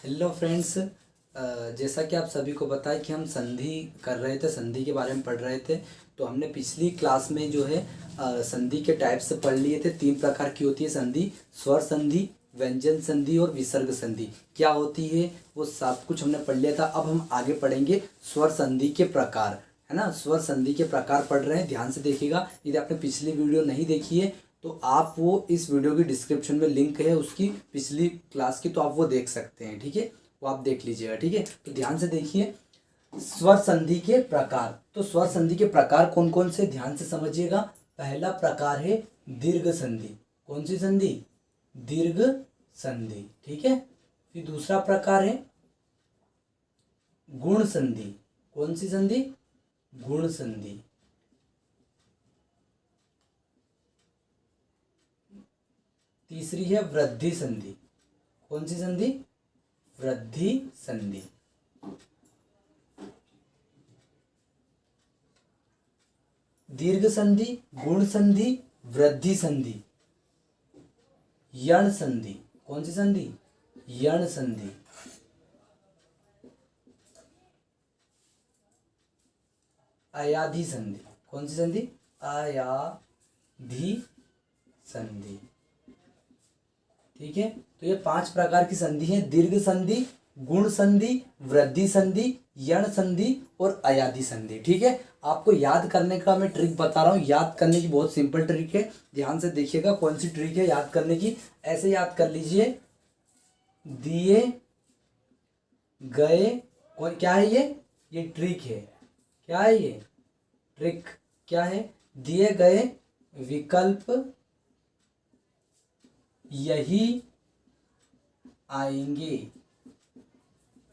Hello friends. जैसा कि आप सभी को पता है कि हम संधि कर रहे थे, संधि के बारे में पढ़ रहे थे। तो हमने पिछली क्लास में जो है संधि के टाइप्स पढ़ लिए थे। 3 प्रकार की होती है संधि: स्वर संधि, व्यंजन संधि और विसर्ग संधि। क्या होती है वो सब कुछ हमने पढ़ लिया था। अब हम आगे पढ़ेंगे स्वर संधि के प्रकार, है ना। स्वर संधि के प्रकार पढ़ रहे हैं, ध्यान से देखिएगा। यदि आपने पिछली वीडियो नहीं देखी है तो आप वो इस वीडियो की डिस्क्रिप्शन में लिंक है उसकी पिछली क्लास की, तो आप वो देख सकते हैं, ठीक है। वो आप देख लीजिएगा, ठीक है। तो ध्यान से देखिए स्वर संधि के प्रकार। तो स्वर संधि के प्रकार कौन कौन से, ध्यान से समझिएगा। पहला प्रकार है दीर्घ संधि। कौन सी संधि? दीर्घ संधि, ठीक है। फिर दूसरा प्रकार है गुण संधि। कौन सी संधि? गुण संधि। तीसरी है वृद्धि संधि। कौन सी संधि? वृद्धि संधि। दीर्घ संधि, गुण संधि, वृद्धि संधि, यण संधि। कौन सी संधि? यण संधि। अयाधि संधि। कौन सी संधि? अयाधि संधि, ठीक है। तो ये 5 प्रकार की संधि है: दीर्घ संधि, गुण संधि, वृद्धि संधि, यण संधि और अयाधि संधि, ठीक है। आपको याद करने का मैं ट्रिक बता रहा हूँ। याद करने की बहुत सिंपल ट्रिक है, ध्यान से देखिएगा। कौन सी ट्रिक है याद करने की? ऐसे याद कर लीजिए, दिए गए, कौन क्या है ये ट्रिक है। क्या है ये ट्रिक? क्या है? दिए गए विकल्प यही आएंगे।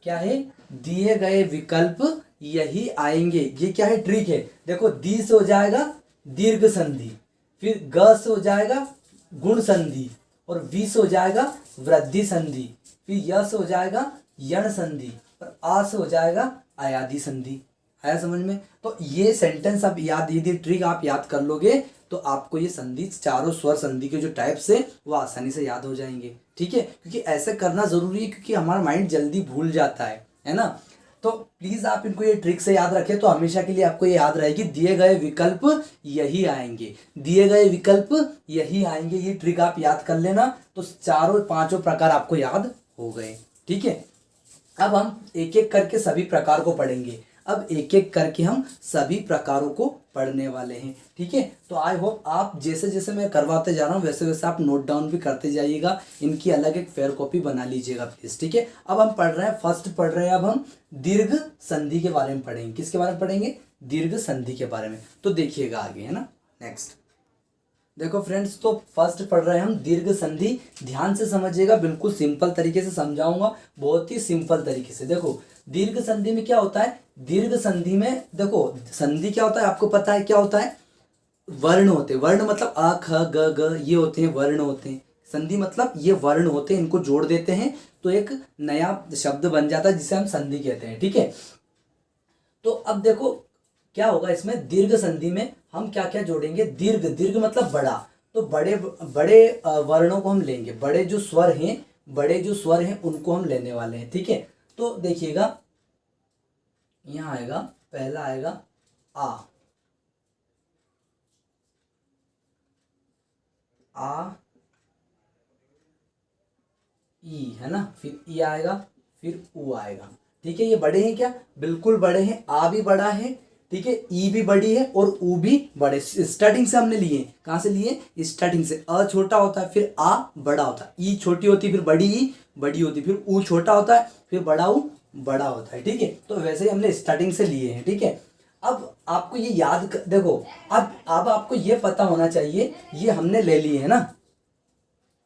क्या है? दिए गए विकल्प यही आएंगे। ये क्या है? ट्रिक है। देखो, दी से हो जाएगा दीर्घ संधि, फिर ग से हो जाएगा गुण संधि, और वी से हो जाएगा वृद्धि संधि, फिर य से हो जाएगा यण संधि, और आ से हो जाएगा अयाधि संधि। आया समझ में? तो ये सेंटेंस आप याद, यदि ट्रिक आप याद कर लोगे तो आपको ये संधि, चारों स्वर संधि के जो टाइप्स है वो आसानी से याद हो जाएंगे, ठीक है। क्योंकि ऐसे करना जरूरी है, क्योंकि हमारा माइंड जल्दी भूल जाता है ना। तो प्लीज आप इनको ये ट्रिक से याद रखें, तो हमेशा के लिए आपको ये याद रहेगी, दिए गए विकल्प यही आएंगे, दिए गए विकल्प यही आएंगे। ये ट्रिक आप याद कर लेना, तो चारों पांचों प्रकार आपको याद हो गए, ठीक है। अब हम एक एक करके सभी प्रकार को पढ़ेंगे। अब एक एक करके हम सभी प्रकारों को पढ़ने वाले हैं, ठीक है। तो आई होप आप जैसे जैसे मैं करवाते जा रहा हूँ वैसे वैसे आप नोट डाउन भी करते जाइएगा। इनकी अलग एक फेयर कॉपी बना लीजिएगा प्लीज, ठीक है। अब हम पढ़ रहे हैं, फर्स्ट पढ़ रहे हैं अब हम दीर्घ संधि के बारे में पढ़ेंगे। किसके बारे में पढ़ेंगे? दीर्घ संधि के बारे में। तो देखिएगा आगे, है ना। नेक्स्ट देखो फ्रेंड्स, तो फर्स्ट पढ़ रहे हैं हम दीर्घ संधि। ध्यान से समझिएगा, बिल्कुल सिंपल तरीके से समझाऊंगा, बहुत ही सिंपल तरीके से। देखो, दीर्घ संधि में क्या होता है? दीर्घ संधि में देखो, संधि क्या होता है आपको पता है? क्या होता है? वर्ण होते हैं। वर्ण मतलब अ ख ग ग, ये होते हैं वर्ण होते हैं। संधि मतलब ये वर्ण होते हैं, इनको जोड़ देते हैं तो एक नया शब्द बन जाता है जिसे हम संधि कहते हैं, ठीक है। तो अब देखो क्या होगा इसमें, दीर्घ संधि में हम क्या क्या जोड़ेंगे? दीर्घ, दीर्घ मतलब बड़ा, तो बड़े बड़े वर्णों को हम लेंगे। बड़े जो स्वर हैं, बड़े जो स्वर हैं उनको हम लेने वाले हैं, ठीक है। तो देखिएगा, यहां आएगा, पहला आएगा आ ई, है ना। फिर ई आएगा, फिर ऊ आएगा, ठीक है। ये बड़े हैं क्या? बिल्कुल बड़े हैं। आ भी बड़ा है, ठीक है। ई भी बड़ी है और ऊ भी बड़े। स्टार्टिंग से हमने लिए, कहाँ से लिए? स्टार्टिंग से। अ छोटा होता है, फिर आ बड़ा होता है, ई छोटी होती है, फिर बड़ी ई बड़ी होती है, फिर ऊ छोटा होता है, फिर बड़ा ऊ बड़ा होता है, ठीक है। तो वैसे ही हमने स्टार्टिंग से लिए हैं, ठीक है। अब आपको ये देखो, अब आपको ये पता होना चाहिए, ये हमने ले लिए है ना।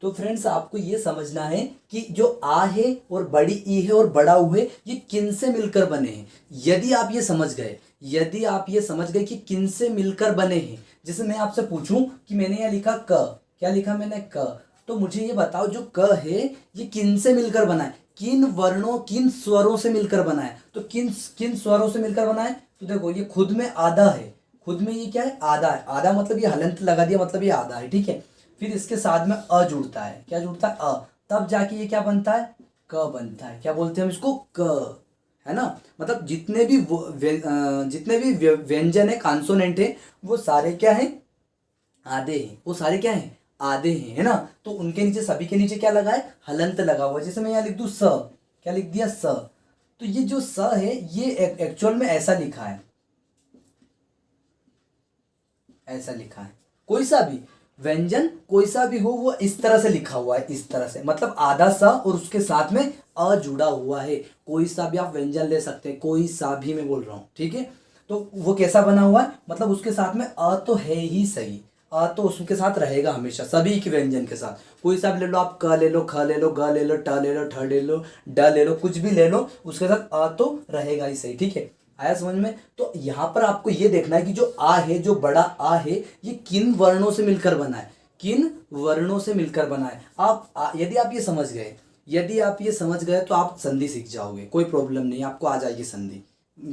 तो फ्रेंड्स, आपको ये समझना है कि जो आ है और बड़ी ई है और बड़ा ऊ है, ये किन से मिलकर बने हैं। यदि आप ये समझ गए, यदि आप ये समझ गए कि किन से मिलकर बने हैं, जैसे मैं आपसे पूछूं कि मैंने यहाँ लिखा क, क्या लिखा मैंने? क। तो मुझे ये बताओ, जो क है ये किन से मिलकर बना है? किन वर्णों, किन स्वरों से मिलकर बना है? तो किन किन स्वरों से मिलकर बना है? तो देखो, ये खुद में आधा है, खुद में ये क्या है? आधा है। आधा मतलब ये हलंत लगा दिया, मतलब ये आधा है, ठीक है। फिर इसके साथ में अ जुड़ता है। क्या जुड़ता है? अ। तब जाके ये क्या बनता है? क बनता है। क्या बोलते हैं हम इसको? क, है ना। मतलब जितने भी व्यंजन है, कॉन्सोनेंट है, वो सारे क्या है? आधे हैं। वो सारे क्या हैं? आधे हैं, है ना। तो उनके नीचे, सभी के नीचे क्या लगा है? हलंत लगा हुआ है। जैसे मैं यहाँ लिख दूँ स, क्या लिख दिया? स। तो ये जो स है ये एक्चुअल में ऐसा लिखा है, ऐसा लिखा है। कोई सा भी व्यंजन, कोई सा भी हो, वो इस तरह से लिखा हुआ है, इस तरह से। मतलब आधा सा और उसके साथ में अ जुड़ा हुआ है। कोई सा भी आप व्यंजन ले सकते हैं, कोई सा भी मैं बोल रहा हूँ, ठीक है। तो वो कैसा बना हुआ है? मतलब उसके साथ में अ तो है ही सही, अ तो उसके साथ रहेगा हमेशा, सभी के व्यंजन के साथ। कोई सा भी ले लो आप, क ले लो, ख ले लो, ग ले लो, ट ले लो, ठ ले लो, ड ले लो, कुछ भी ले लो, उसके साथ अ तो रहेगा ही सही, ठीक है। आया समझ में? तो यहाँ पर आपको ये देखना है कि जो आ है, जो बड़ा आ है, ये किन वर्णों से मिलकर बना है, किन वर्णों से मिलकर बना है। यदि आप ये समझ गए, यदि आप ये समझ गए तो आप संधि सीख जाओगे, कोई प्रॉब्लम नहीं, आपको आ जाएगी संधि।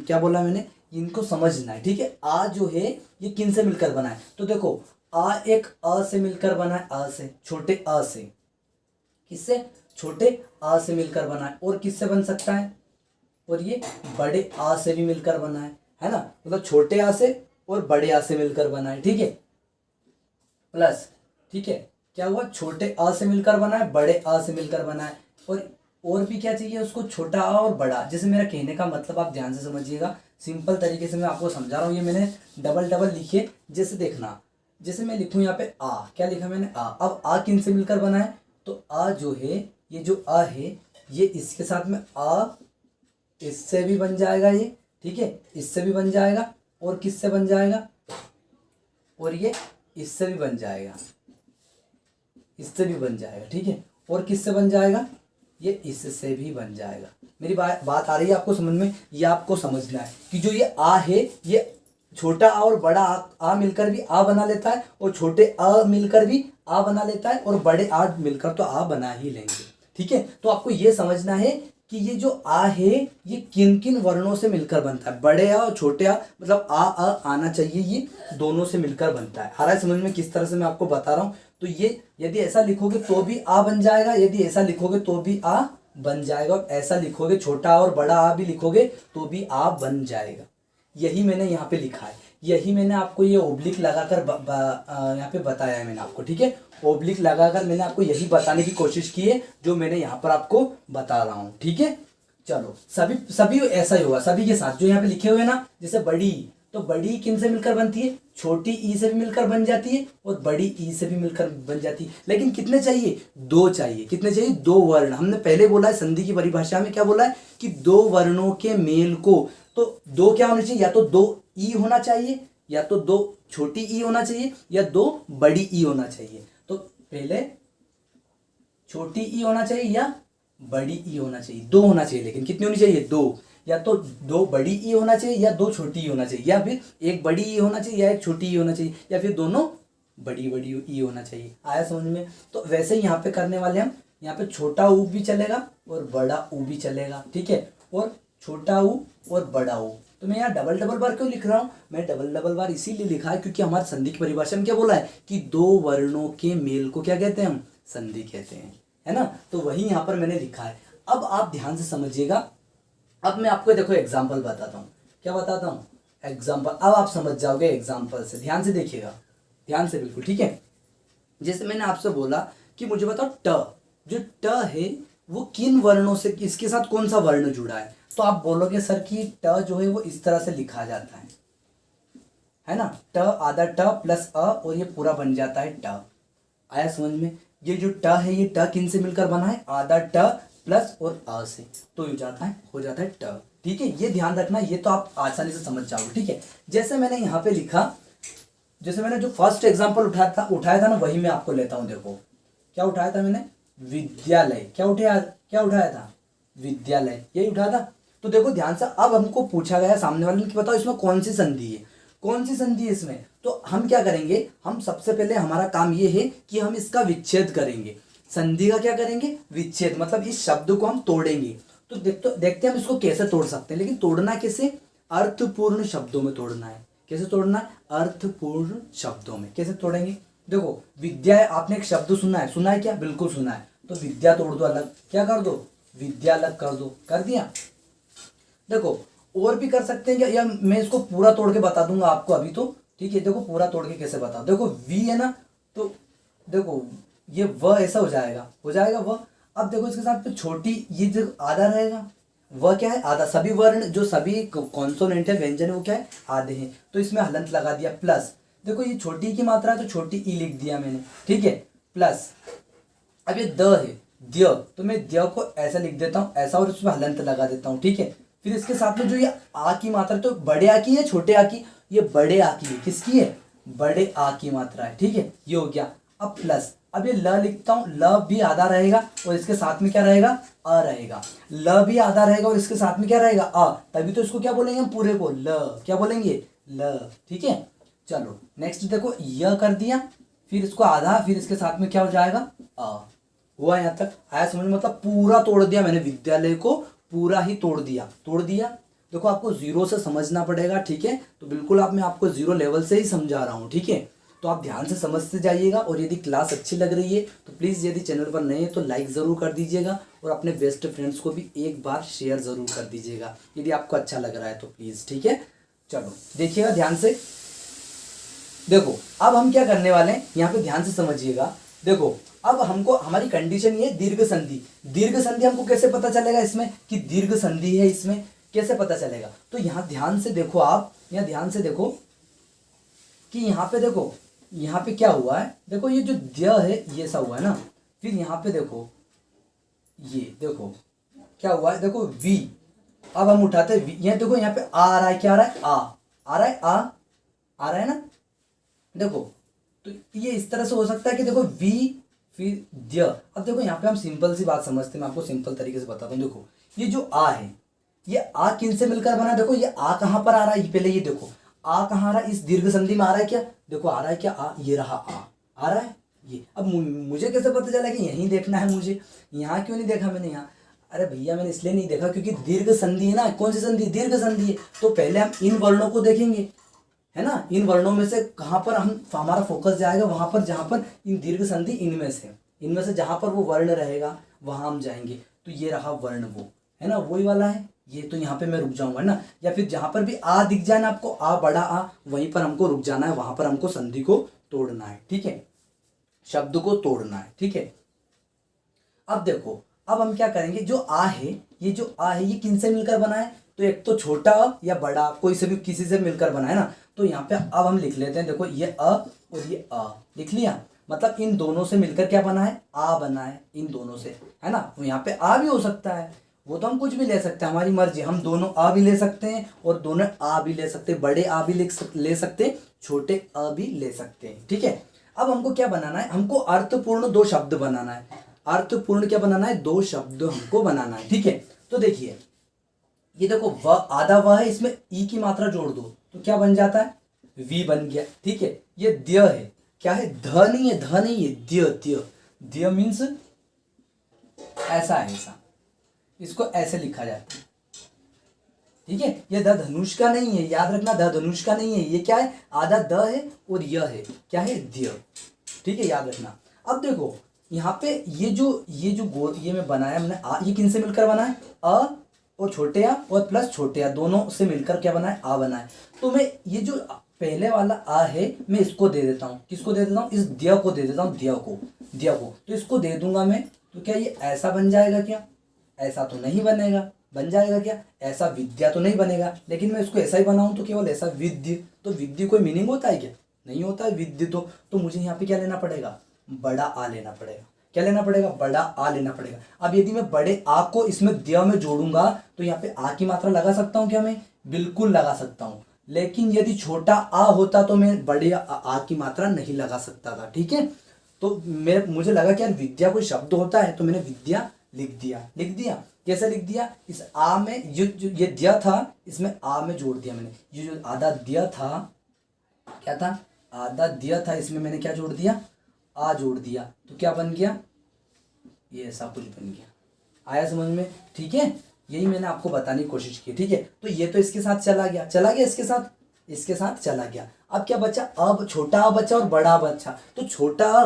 क्या बोला मैंने? इनको समझना है, ठीक है। आ जो है ये किन से मिलकर बना है? तो देखो, आ एक अ से मिलकर बना है, अ से, छोटे अ से। किससे? छोटे अ से मिलकर बना है। और किससे बन सकता है? और ये बड़े आ से भी मिलकर बना है ना। मतलब छोटे आ से और बड़े आ से मिलकर बना है, ठीक है। प्लस, ठीक है, क्या हुआ? छोटे अ से मिलकर बना है, बड़े अ से मिलकर बना है। और भी क्या चाहिए उसको? छोटा आ और बड़ा। जैसे मेरा कहने का मतलब आप ध्यान से समझिएगा, सिंपल तरीके से मैं आपको समझा रहा हूँ। ये मैंने डबल डबल लिखे, जैसे देखना, जैसे मैं लिखूँ यहाँ पे आ, क्या लिखा मैंने? आ। अब आ किन से मिलकर बना है? तो आ जो है, ये जो आ है, ये इसके साथ में आ, इससे भी बन जाएगा ये, ठीक है, इससे भी बन जाएगा, और किससे बन जाएगा? और ये इससे भी बन जाएगा, इससे भी बन जाएगा, ठीक है। और किससे बन जाएगा? ये इससे भी बन जाएगा। मेरी बात आ रही है आपको समझ में? ये आपको समझना है कि जो ये आ है, ये छोटा आ और बड़ा आ मिलकर भी आ बना लेता है, और छोटे अ मिलकर भी आ बना लेता है, और बड़े आ मिलकर तो आ बना ही लेंगे, ठीक है। तो आपको ये समझना है कि ये जो आ है ये किन किन वर्णों से मिलकर बनता है। बड़े आ और छोटे आ, मतलब आ आना चाहिए, ये दोनों से मिलकर बनता है। आ रहा है समझ में किस तरह से मैं आपको बता रहा हूँ? तो ये यदि ऐसा लिखोगे तो भी आ बन जाएगा, यदि ऐसा लिखोगे तो भी आ बन जाएगा, और ऐसा लिखोगे, छोटा और बड़ा आ भी लिखोगे तो भी आ बन जाएगा। यही मैंने यहाँ पे लिखा है, यही मैंने आपको ये ओब्लिक लगाकर यहाँ पे बताया है मैंने आपको, ठीक है। ओब्लिक लगाकर मैंने आपको यही बताने की कोशिश की है जो मैंने यहाँ पर आपको बता रहा हूँ, ठीक है। चलो, सभी सभी ऐसा ही होगा, सभी के साथ जो यहाँ पे लिखे हुए हैं ना, जैसे बड़ी, तो बड़ी किन से मिलकर बनती है? छोटी ई से भी मिलकर बन जाती है, और बड़ी ई से भी मिलकर बन जाती है। लेकिन कितने चाहिए? दो चाहिए। कितने चाहिए? दो वर्ण। हमने पहले बोला है संधि की परिभाषा में, क्या बोला है कि दो वर्णों के मेल को, तो दो क्या होना चाहिए? या तो दो ई होना चाहिए, या तो दो छोटी ई होना चाहिए, या दो बड़ी ई होना चाहिए। तो पहले छोटी ई होना चाहिए या बड़ी ई होना चाहिए, दो होना चाहिए। लेकिन कितनी होनी चाहिए? दो। या तो दो बड़ी ई होना चाहिए, या दो छोटी ई होना चाहिए, या फिर एक बड़ी ई होना चाहिए, या एक छोटी ई होना चाहिए, या फिर दोनों बड़ी बड़ी ई होना चाहिए। आया समझ में? तो वैसे ही यहाँ पे करने वाले हम, यहाँ पे छोटा ऊ भी चलेगा और बड़ा ऊ भी चलेगा, ठीक है। और छोटा ऊ और बड़ा ऊ, तो मैं यहाँ डबल डबल बार क्यों लिख रहा हूँ? मैं डबल डबल बार इसीलिए लिखा है क्योंकि हमारे संधि की परिभाषा में क्या बोला है कि दो वर्णों के मेल को क्या कहते हैं? हम संधि कहते हैं, है ना। तो वही यहाँ पर मैंने लिखा है। अब आप ध्यान से समझिएगा। अब मैं आपको देखो एग्जाम्पल बताता हूँ। क्या बताता हूँ? एग्जाम्पल। अब आप समझ जाओगे एग्जाम्पल से, ध्यान से देखिएगा, ध्यान से बिल्कुल, ठीक है। जैसे मैंने आपसे बोला कि मुझे बताओ ट, जो ट है वो किन वर्णों से, इसके साथ कौन सा वर्ण जुड़ा है? तो आप बोलोगे सर कि ट जो है वो इस तरह से लिखा जाता है ना। ट, आधा ट प्लस अ, और ये पूरा बन जाता है ट। आया समझ में? ये जो ट है, ये ट किन से मिलकर बना है? आधा ट प्लस और अ से, तो हो जाता है ट, ठीक है। ये ध्यान रखना, ये तो आप आसानी से समझ जाओगे, ठीक है। जैसे मैंने यहाँ पे लिखा, जैसे मैंने जो फर्स्ट एग्जांपल उठाया था ना, वही मैं आपको लेता हूँ। देखो क्या उठाया था मैंने? विद्यालय। क्या उठाया था? विद्यालय, यही उठाया था। तो देखो ध्यान से, अब हमको पूछा गया सामने वाले ने कि बताओ इसमें कौन सी संधि है, कौन सी संधि है इसमें। तो हम क्या करेंगे? हम सबसे पहले, हमारा काम ये है कि हम इसका विच्छेद करेंगे। संधि का क्या करेंगे? विच्छेद, मतलब इस शब्द को हम तोड़ेंगे। तो देखते हैं हम इसको कैसे तोड़ सकते हैं। लेकिन तोड़ना कैसे? अर्थपूर्ण शब्दों में तोड़ना है। कैसे तोड़ना है? अर्थपूर्ण शब्दों में। कैसे तोड़ेंगे? देखो, विद्या, आपने एक शब्द सुना है क्या? बिल्कुल सुना है। तो विद्या तोड़ दो अलग, क्या कर दो? विद्या अलग कर दो, कर दिया। देखो और भी कर सकते हैं क्या, या मैं इसको पूरा तोड़ के बता दूंगा आपको अभी तो, ठीक है। देखो पूरा तोड़ के कैसे बता, देखो वी है ना, तो देखो ये व ऐसा हो जाएगा, हो जाएगा व। अब देखो इसके साथ तो छोटी ये जो आधा रहेगा, वह क्या है आधा, सभी वर्ण जो सभी कॉन्सोनेंट है व्यंजन है वो क्या है आधे हैं, तो इसमें हलंत लगा दिया प्लस। देखो ये छोटी की मात्रा है तो छोटी ई लिख दिया मैंने, ठीक है, प्लस। अब ये द है द्य, तो मैं द्य को ऐसा लिख देता हूँ ऐसा, और उसमें हलंत लगा देता हूँ, ठीक है। फिर इसके साथ में जो ये आ की मात्रा, तो बड़े आ की है छोटे आ की, ये बड़े आ की है, किसकी है बड़े आ की मात्रा है, ठीक है, ये हो गया। अब प्लस, अब ये ल लिखता हूँ, ल भी आधा रहेगा और इसके साथ में क्या रहेगा अ रहेगा, ल भी आधा रहेगा और इसके साथ में क्या रहेगा अ, तभी तो इसको क्या बोलेंगे हम पूरे को ल, क्या बोलेंगे ल, ठीक है। चलो नेक्स्ट देखो य कर दिया, फिर इसको आधा, फिर इसके साथ में क्या हो जाएगा अ, हुआ यहाँ तक आया समझ में, मतलब पूरा तोड़ दिया मैंने, विद्यालय को पूरा ही तोड़ दिया, तोड़ दिया। देखो आपको जीरो से समझना पड़ेगा, ठीक है, तो बिल्कुल आप मैं आपको जीरो लेवल से ही समझा रहा हूँ, ठीक है। तो आप ध्यान से समझते जाइएगा, और यदि क्लास अच्छी लग रही है तो प्लीज़ यदि चैनल पर नए हैं तो लाइक ज़रूर कर दीजिएगा, और अपने बेस्ट फ्रेंड्स को भी एक बार शेयर ज़रूर कर दीजिएगा यदि आपको अच्छा लग रहा है तो प्लीज़, ठीक है। चलो देखिएगा ध्यान से, देखो अब हम क्या करने वाले हैं यहाँ पे ध्यान से समझिएगा। देखो अब हमको हमारी कंडीशन ये दीर्घ संधि, दीर्घ संधि हमको कैसे पता चलेगा इसमें कि दीर्घ संधि है, इसमें कैसे पता चलेगा, तो यहाँ ध्यान से देखो, आप यहाँ ध्यान से देखो कि यहाँ पे देखो, यहाँ पे क्या हुआ है, देखो ये जो द्य है ये सा हुआ है ना, फिर यहाँ पे देखो ये देखो क्या हुआ है, देखो वी, अब हम उठाते हैं वी, यहाँ देखो यहाँ पे आ रहा है, क्या आ रहा है आ रहा है आ रहा है ना, देखो तो ये इस तरह से हो सकता है कि देखो वी फिर द्य। अब देखो यहाँ पे हम सिंपल सी बात समझते हैं, मैं आपको सिंपल तरीके से बताता हूँ। देखो ये जो आ है, ये आ किन से मिलकर बना, देखो ये आ कहाँ पर आ रहा है, पहले ये देखो आ कहाँ आ रहा है, इस दीर्घ संधि में आ रहा है क्या, देखो आ रहा है क्या आ, ये रहा आ रहा है ये। अब मुझे कैसे पता चला कि यहीं देखना है मुझे, यहाँ क्यों नहीं देखा मैंने यहाँ, अरे भैया मैंने इसलिए नहीं देखा क्योंकि दीर्घ संधि है ना, कौन सी संधि दीर्घ संधि है, तो पहले हम इन वर्णों को देखेंगे, है ना, इन वर्णों में से कहाँ पर हम हमारा फोकस जाएगा, वहां पर जहां पर इन दीर्घ संधि इनमें से जहां पर वो वर्ण रहेगा वहां हम जाएंगे। तो ये रहा वर्ण, वो है ना, वही वाला है ये, तो यहाँ पे मैं रुक जाऊंगा ना, या फिर जहां पर भी आ दिख जाए ना आपको, आ बड़ा आ, वहीं पर हमको रुक जाना है, वहां पर हमको संधि को तोड़ना है, ठीक है, शब्द को तोड़ना है, ठीक है। अब देखो अब हम क्या करेंगे, जो आ है, ये जो आ है ये किन से मिलकर बना है, तो एक तो छोटा अ या बड़ा कोई से भी किसी से मिलकर बना है ना, तो यहाँ पे अब हम लिख लेते हैं, देखो ये अ और ये अ लिख लिया, मतलब इन दोनों से मिलकर क्या बना है आ बना है, इन दोनों से, है ना, तो यहाँ पे आ भी हो सकता है, वो तो हम कुछ भी ले सकते हैं, हमारी मर्जी, हम दोनों आ भी ले सकते हैं और दोनों आ भी ले सकते हैं, बड़े आ भी ले सकते हैं, छोटे अ भी ले सकते हैं, ठीक है। अब हमको क्या बनाना है, हमको अर्थपूर्ण दो शब्द बनाना है, अर्थपूर्ण क्या बनाना है, दो शब्द हमको बनाना है, ठीक है। तो देखिए ये देखो व आधा व है, इसमें ई की मात्रा जोड़ दो तो क्या बन जाता है वी बन गया, ठीक है। ये द्य है, क्या है ध नहीं है, ध नहीं है, द्य द्य द्य मीन्स ऐसा है, ऐसा, इसको ऐसे लिखा जाता है, ठीक है। ये द धनुष का नहीं है, याद रखना द धनुष का नहीं है, ये क्या है आधा द है और यह है क्या है द्य, ठीक है, याद रखना। अब देखो यहाँ पे ये जो गोल ये मैं बनाया मैंने आ, ये किन से मिलकर बना है अ और छोटे आ और प्लस छोटे आ दोनों से मिलकर क्या बना है आ बना है। तो मैं ये जो पहले वाला आ है मैं इसको दे देता हूँ, किसको दे देता हूँ, इस द्य को दे देता हूँ, द्य को, तो इसको दे दूंगा मैं, तो क्या ये ऐसा बन जाएगा क्या, ऐसा तो नहीं बनेगा, बन जाएगा क्या ऐसा विद्या तो नहीं बनेगा, लेकिन मैं इसको ऐसा ही बनाऊं तो केवल ऐसा विद्य, तो विद्य कोई मीनिंग होता है क्या, नहीं होता है विद्य, तो मुझे यहाँ पे क्या लेना पड़ेगा बड़ा आ लेना पड़ेगा, क्या लेना पड़ेगा बड़ा आ लेना पड़ेगा। अब यदि मैं बड़े आ को इसमें द्य में जोड़ूंगा तो यहाँ पे आ की मात्रा लगा सकता हूँ क्या, मैं बिल्कुल लगा सकता हूँ, लेकिन यदि छोटा आ होता तो मैं बड़े आ की मात्रा नहीं लगा सकता था, ठीक है। तो मुझे लगा कि यार विद्या कोई शब्द होता है, तो मैंने विद्या लिख दिया, कैसे लिख दिया, इस आ में ये द्य था इसमें आ में जोड़ दिया मैंने, ये जो आधा द्य था क्या था आधा द्य था, इसमें मैंने क्या जोड़ दिया आ जोड़ दिया, तो क्या बन गया ये ऐसा कुछ बन गया, आया समझ में, ठीक है। यही मैंने आपको बताने की कोशिश की, ठीक है। तो ये तो इसके साथ चला गया इसके साथ चला गया। अब क्या बचा, अब छोटा आ बचा और बड़ा आ बचा, तो छोटा आ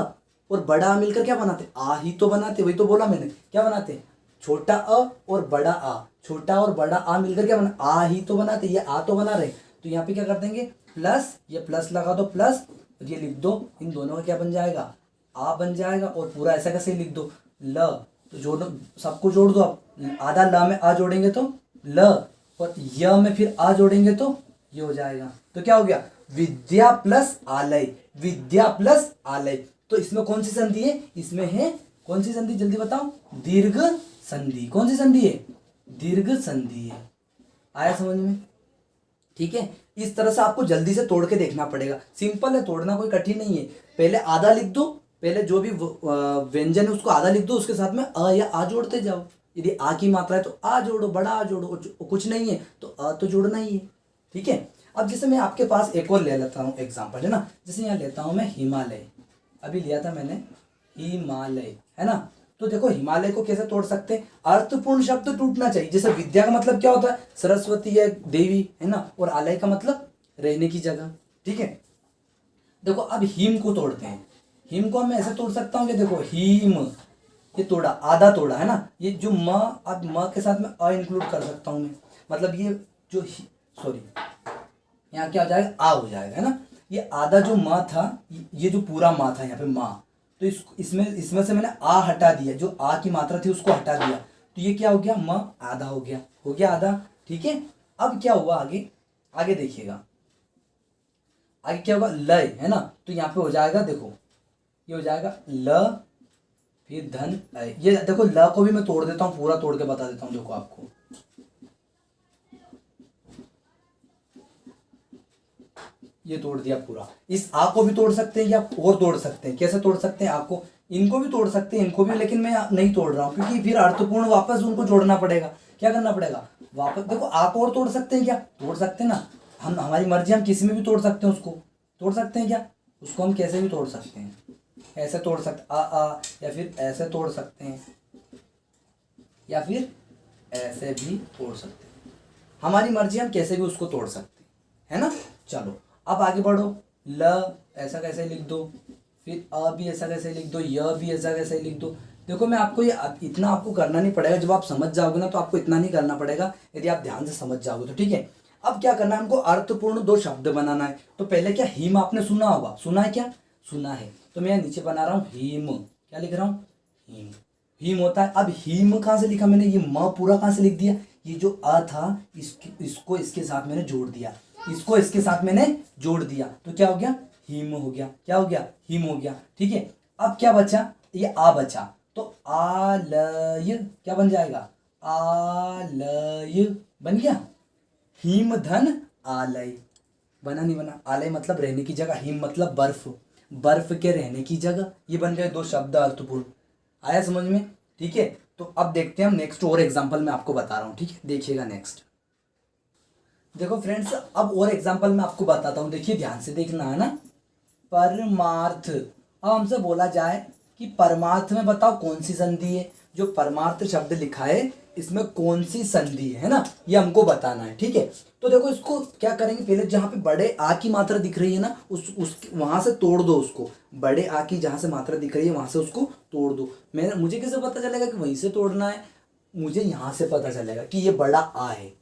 और बड़ा आ मिलकर क्या बनाते आ ही तो बनाते, वही तो बोला मैंने क्या बनाते छोटा अ और बड़ा आ, छोटा और बड़ा आ मिलकर क्या बना, आ ही तो बनाते, ये आ तो बना रहे। तो यहाँ पे क्या कर देंगे प्लस, ये प्लस लगा दो प्लस, और ये लिख दो, इन दोनों का क्या बन जाएगा, आ बन जाएगा। और पूरा ऐसा कैसे लिख दो, ल, तो जोड़ो, सबको जोड़ दो आप, आधा ल में आ जोड़ेंगे तो ल, और य में फिर आ जोड़ेंगे तो ये हो जाएगा। तो क्या हो गया, विद्या प्लस आलय, विद्या प्लस आलय। तो इसमें कौन सी संधि है, इसमें है कौन सी संधि, जल्दी बताओ, दीर्घ संधि। कौन सी संधि है, दीर्घ संधि है। आया समझ में, ठीक है। इस तरह से आपको जल्दी से तोड़ के देखना पड़ेगा, सिंपल है, तोड़ना कोई कठिन नहीं है। पहले आधा लिख दो, पहले जो भी व्यंजन है उसको आधा लिख दो, उसके साथ में अ या आ जोड़ते जाओ। यदि आ की मात्रा है तो आ जोड़ो, बड़ा आ जोड़ो, कुछ नहीं है तो अ तो जोड़ना ही है, ठीक है। अब जैसे मैं आपके पास एक और ले लेता हूँ एग्जाम्पल, है ना। जैसे यहाँ लेता हूँ मैं हिमालय, अभी लिया था मैंने हिमालय, है ना। तो देखो हिमालय को कैसे तोड़ सकते हैं, अर्थपूर्ण शब्द टूटना चाहिए। जैसे विद्या का मतलब क्या होता है, सरस्वती है, देवी, है ना। और आलय का मतलब रहने की जगह, ठीक है। देखो अब हिम को तोड़ते हैं, हिम को मैं ऐसे तोड़ सकता हूँ कि देखो हिम, ये तोड़ा, आधा तोड़ा, है ना। ये जो म, अब म के साथ में अ इंक्लूड कर सकता हूँ मैं, मतलब ये जो सॉरी यहाँ क्या हो जाएगा, आ हो जाएगा, है ना। ये आधा जो म था, ये जो पूरा मा था यहाँ पे मा, तो इसमें इसमें से मैंने आ हटा दिया, जो आ की मात्रा थी उसको हटा दिया, तो ये क्या हो गया, म आधा हो गया, हो गया आधा, ठीक है। अब क्या हुआ आगे, आगे देखिएगा, आगे क्या होगा, लय, है ना। तो यहाँ पे हो जाएगा, देखो ये हो जाएगा ल, फिर धन अय। ये देखो ल को भी मैं तोड़ देता हूँ, पूरा तोड़ के बता देता हूँ, देखो आपको, ये तोड़ दिया पूरा। इस आ को भी तोड़ सकते हैं या और तोड़ सकते हैं, कैसे तोड़ सकते हैं, आपको इनको भी तोड़ सकते हैं, इनको भी, लेकिन मैं नहीं तोड़ रहा हूँ क्योंकि फिर अर्थपूर्ण वापस उनको जोड़ना पड़ेगा। क्या करना पड़ेगा, वापस देखो, आ को और तोड़ सकते हैं क्या, तोड़ सकते हैं ना, हम हमारी मर्जी, हम किसी में भी तोड़ सकते हैं, उसको तोड़ सकते हैं क्या, उसको हम कैसे भी तोड़ सकते हैं, ऐसे तोड़ सकते आ, या फिर ऐसे तोड़ सकते हैं, या फिर ऐसे भी तोड़ सकते हैं, हमारी मर्जी, हम कैसे भी उसको तोड़ सकते हैं, है ना। चलो अब आगे बढ़ो, ल ऐसा कैसे लिख दो, फिर अ भी ऐसा कैसे लिख दो, य भी ऐसा कैसे लिख दो। देखो मैं आपको ये इतना आपको करना नहीं पड़ेगा, जब आप समझ जाओगे ना तो आपको इतना नहीं करना पड़ेगा, यदि आप ध्यान से समझ जाओगे तो, ठीक है। अब क्या करना है, हमको अर्थपूर्ण दो शब्द बनाना है। तो पहले क्या, हिम आपने सुना होगा, सुना है क्या, सुना है, तो मैं यहाँ नीचे बना रहा हूँ हिम, क्या लिख रहा हूँ, हिम, हिम होता है। अब हिम कहाँ से लिखा मैंने, ये म पूरा कहाँ से लिख दिया, ये जो अ था इसको इसके साथ मैंने जोड़ दिया, इसको इसके साथ मैंने जोड़ दिया, तो क्या हो गया, हिम हो गया, क्या हो गया, हिम हो गया, ठीक है। अब क्या बचा, ये आ बचा, तो आलय क्या बन जाएगा, आलय बन गया, हिम धन आलय, बना नहीं बना, आलय मतलब रहने की जगह, हिम मतलब बर्फ, बर्फ के रहने की जगह, ये बन गए दो शब्द अर्थपूर्ण। आया समझ में, ठीक है। तो अब देखते हैं हम नेक्स्ट और एग्जांपल मैं आपको बता रहा हूँ, ठीक है, देखिएगा नेक्स्ट। देखो फ्रेंड्स, अब और एग्जांपल मैं आपको बताता हूँ, देखिए ध्यान से देखना, है ना। परमार्थ, अब हमसे बोला जाए कि परमार्थ में बताओ कौन सी संधि है, जो परमार्थ शब्द लिखा है इसमें कौन सी संधि है ना, ये हमको बताना है, ठीक है। तो देखो इसको क्या करेंगे, पहले जहाँ पे बड़े आ की मात्रा दिख रही है ना, उस वहां से तोड़ दो उसको, बड़े आ की जहाँ से मात्रा दिख रही है वहां से उसको तोड़ दो। मुझे कैसे पता चलेगा कि वहीं से तोड़ना है, मुझे यहाँ से पता चलेगा कि ये बड़ा आ है,